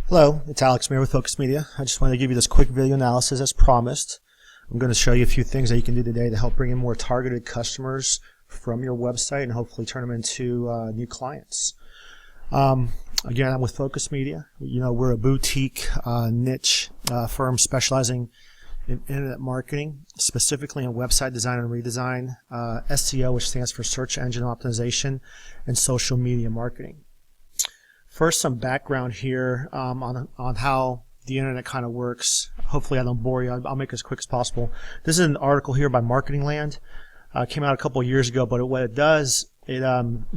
Hello, it's Alex Mayer with Focus Media. I just wanted to give you this quick video analysis as promised. I'm going to show you a few things that you can do today to help bring in more targeted customers from your website and hopefully turn them into new clients. Again, I'm with Focus Media. You know, we're a boutique niche firm specializing in internet marketing, specifically in website design and redesign, SEO, which stands for search engine optimization, and social media marketing. First, some background here on how the internet kind of works. Hopefully I don't bore you. I'll make it as quick as possible. This is an article here by Marketing Land. Came out a couple of years ago, but what it does, it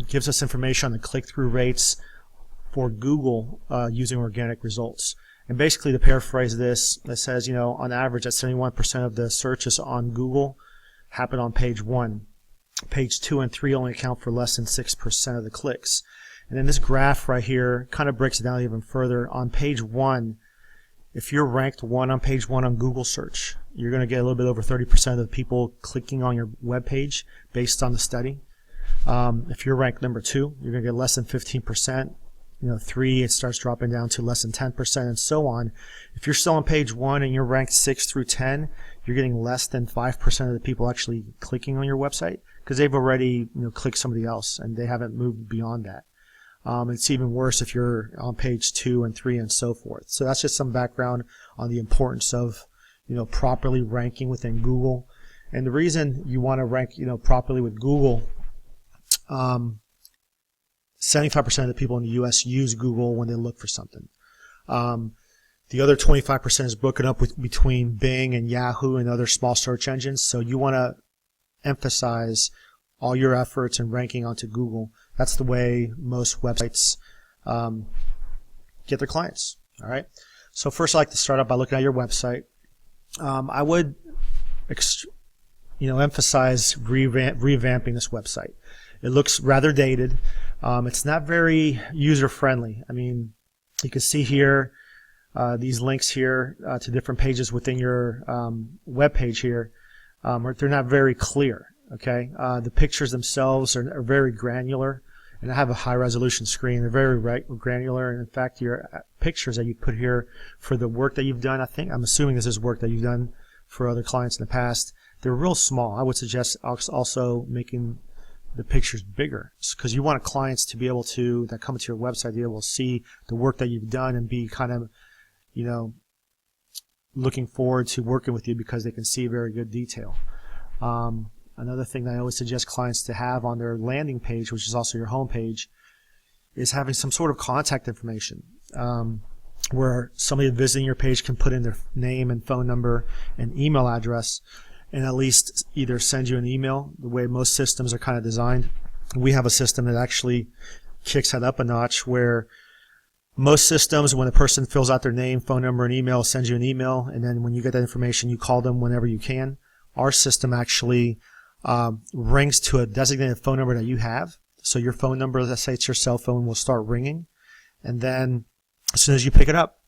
gives us information on the click-through rates for Google using organic results. And basically, to paraphrase this, it says, you know, on average, that 71% of the searches on Google happen on page 1. Page 2 and 3 only account for less than 6% of the clicks. And then this graph right here kind of breaks it down even further. On page 1, if you're ranked 1 on page 1 on Google search, you're going to get a little bit over 30% of the people clicking on your web page based on the study. If you're ranked number 2, you're going to get less than 15%. 3, it starts dropping down to less than 10%, and so on. If you're still on page 1 and you're ranked 6 through 10, you're getting less than 5% of the people actually clicking on your website because they've already clicked somebody else and they haven't moved beyond that. It's even worse if you're on page 2 and 3 and so forth. So that's just some background on the importance of properly ranking within Google. And the reason you want to rank properly with Google, 75% of the people in the US use Google when they look for something. The other 25% is broken up between Bing and Yahoo and other small search engines. So you want to emphasize all your efforts and ranking onto Google. That's the way most websites get their clients. All right. So first, I like to start out by looking at your website. I would, emphasize revamping this website. It looks rather dated. It's not very user-friendly. I mean, you can see here these links here to different pages within your web page here. They're not very clear. Okay, the pictures themselves are very granular, and I have a high-resolution screen. They're very granular, and in fact, your pictures that you put here for the work that you've done, I'm assuming this is work that you've done for other clients in the past. They're real small. I would suggest also making the pictures bigger because you want clients to be able to, that come to your website, to be able to see the work that you've done and be kind of, looking forward to working with you because they can see very good detail. Another thing that I always suggest clients to have on their landing page, which is also your home page, is having some sort of contact information where somebody visiting your page can put in their name and phone number and email address and at least either send you an email the way most systems are kind of designed. We have a system that actually kicks that up a notch where most systems, when a person fills out their name, phone number, and email, sends you an email, and then when you get that information, you call them whenever you can. Our system actually rings to a designated phone number that you have. So your phone number, let's say it's your cell phone, will start ringing. And then as soon as you pick it up,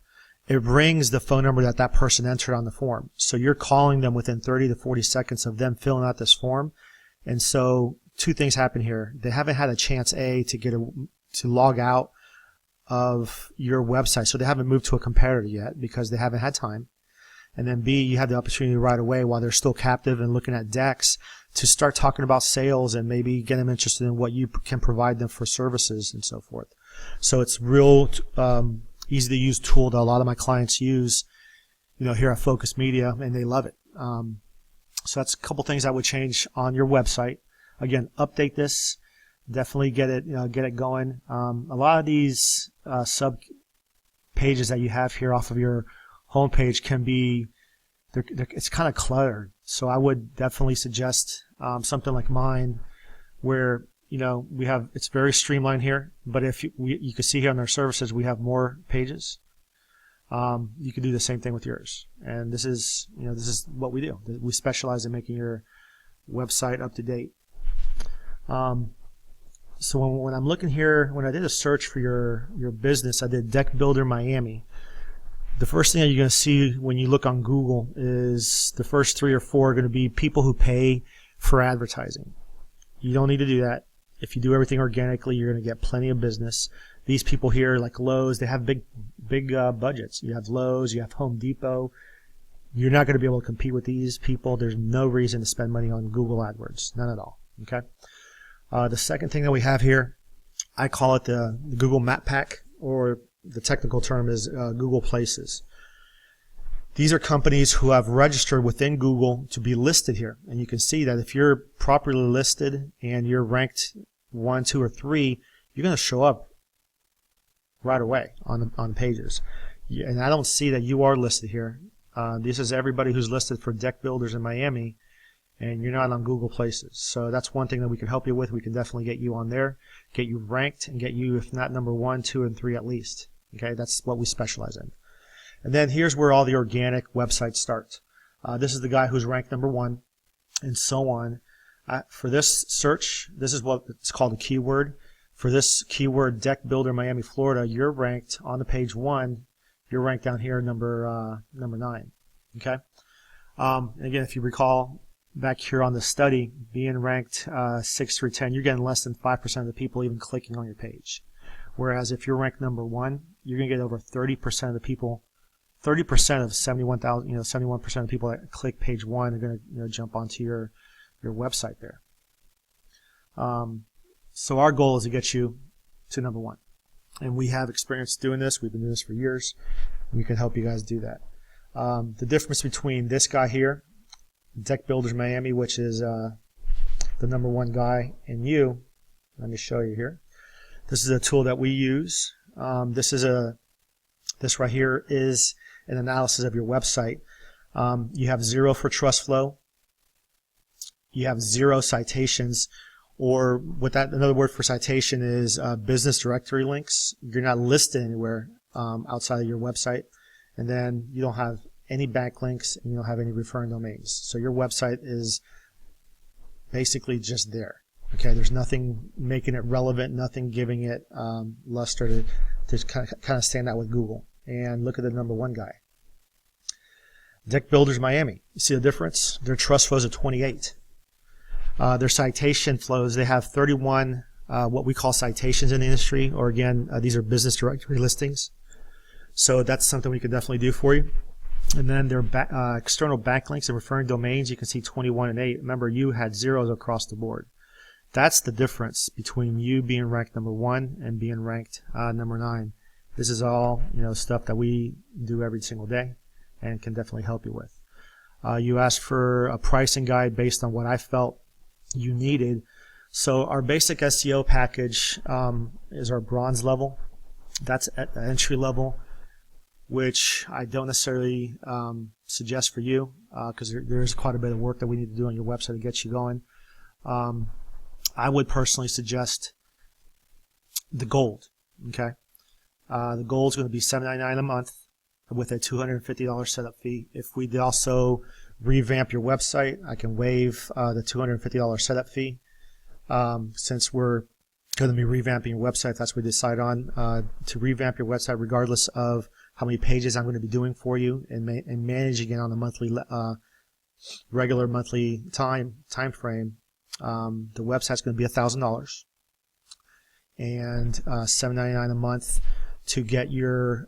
it rings the phone number that person entered on the form. So you're calling them within 30 to 40 seconds of them filling out this form. And so two things happen here. They haven't had a chance, A, to log out of your website. So they haven't moved to a competitor yet because they haven't had time. And then B, you have the opportunity right away while they're still captive and looking at decks to start talking about sales and maybe get them interested in what you can provide them for services and so forth. So it's real easy to use tool that a lot of my clients use, here at Focus Media, and they love it. So that's a couple things I would change on your website. Again, update this. Definitely get it going. A lot of these sub pages that you have here off of your homepage can be, it's kind of cluttered. So I would definitely suggest something like mine where, it's very streamlined here, but if you can see here on our services, we have more pages. You can do the same thing with yours. And this is what we do. We specialize in making your website up to date. So when I'm looking here, when I did a search for your business, I did Deck Builder Miami. The first thing that you're going to see when you look on Google is the first 3 or 4 are going to be people who pay for advertising. You don't need to do that. If you do everything organically, you're going to get plenty of business. These people here, like Lowe's, they have big big budgets. You have Lowe's, you have Home Depot. You're not going to be able to compete with these people. There's no reason to spend money on Google AdWords, none at all. Okay. The second thing that we have here, I call it the Google Map Pack, or the technical term is Google Places. These are companies who have registered within Google to be listed here. And you can see that if you're properly listed and you're ranked 1, 2, or 3, you're going to show up right away on the pages. And I don't see that you are listed here. This is everybody who's listed for deck builders in Miami, and you're not on Google Places. So that's one thing that we can help you with. We can definitely get you on there, get you ranked, and get you, if not number 1, 2, and 3 at least. Okay, that's what we specialize in. And then here's where all the organic websites start. This is the guy who's ranked number 1, and so on. For this search, this is what it's called a keyword. For this keyword, deck builder Miami, Florida, you're ranked on the page 1. You're ranked down here number 9. Okay. Again, if you recall back here on the study, being ranked 6 through 10, you're getting less than 5% of the people even clicking on your page. Whereas if you're ranked number 1, you're going to get over 30% of the people. 30% of 71,000, 71% of the people that click page 1 are going to jump onto your website there. So our goal is to get you to number 1. And we have experience doing this. We've been doing this for years. We can help you guys do that. The difference between this guy here, Deck Builders Miami, which is the number 1 guy, and you, let me show you here. This is a tool that we use. This right here is an analysis of your website. You have 0 for trust flow. You have 0 citations, or another word for citation is business directory links. You're not listed anywhere outside of your website, and then you don't have any backlinks, and you don't have any referring domains. So your website is basically just there. Okay, there's nothing making it relevant, nothing giving it luster to kind of stand out with Google. And look at the number 1 guy, Deck Builders Miami. You see the difference? Their trust flows at 28. Their citation flows, they have 31 what we call citations in the industry, or again, these are business directory listings. So that's something we can definitely do for you. And then their external backlinks and referring domains, you can see 21 and 8. Remember, you had 0s across the board. That's the difference between you being ranked number 1 and being ranked number 9. This is all stuff that we do every single day and can definitely help you with. You asked for a pricing guide based on what I felt you needed. So our basic SEO package is our bronze level. That's at the entry level, which I don't necessarily suggest for you because there's quite a bit of work that we need to do on your website to get you going. I would personally suggest the gold. Okay, the gold is going to be $7.99 a month with a $250 setup fee. If we also revamp your website, I can waive the $250 setup fee. Since we're going to be revamping your website, that's what we decide on, to revamp your website regardless of how many pages I'm going to be doing for you and managing it on a monthly, regular monthly time frame. The website's going to be $1,000 and $7.99 a month to get your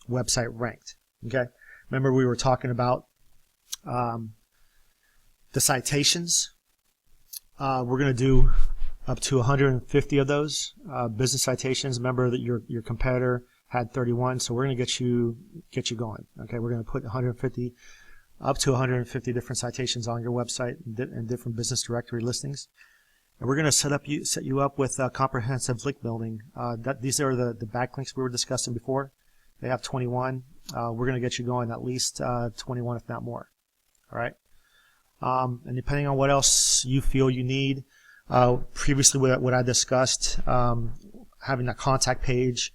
website ranked. Okay, remember we were talking about the citations. We're going to do up to 150 of those business citations. Remember that your competitor had 31, so we're going to get you going. Okay, we're going to put up to 150 different citations on your website and different business directory listings. And we're going to set you up with comprehensive link building. These are the backlinks we were discussing before. They have 21. We're going to get you going at least 21, if not more. All right. And depending on what else you feel you need, previously what I discussed, having a contact page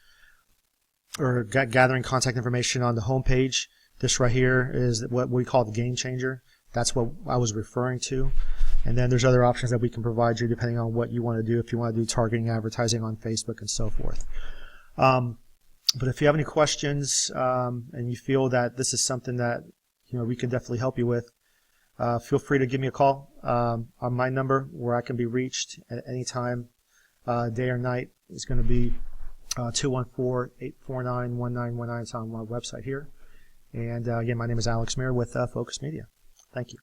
or gathering contact information on the home page. This right here is what we call the game changer. That's what I was referring to. And then there's other options that we can provide you depending on what you want to do, if you want to do targeting advertising on Facebook and so forth. But if you have any questions and you feel that this is something that we can definitely help you with, feel free to give me a call on my number where I can be reached at any time, day or night. Is going to be 214-849-1919. It's on my website here. And again, my name is Alex Mayer with Focus Media. Thank you.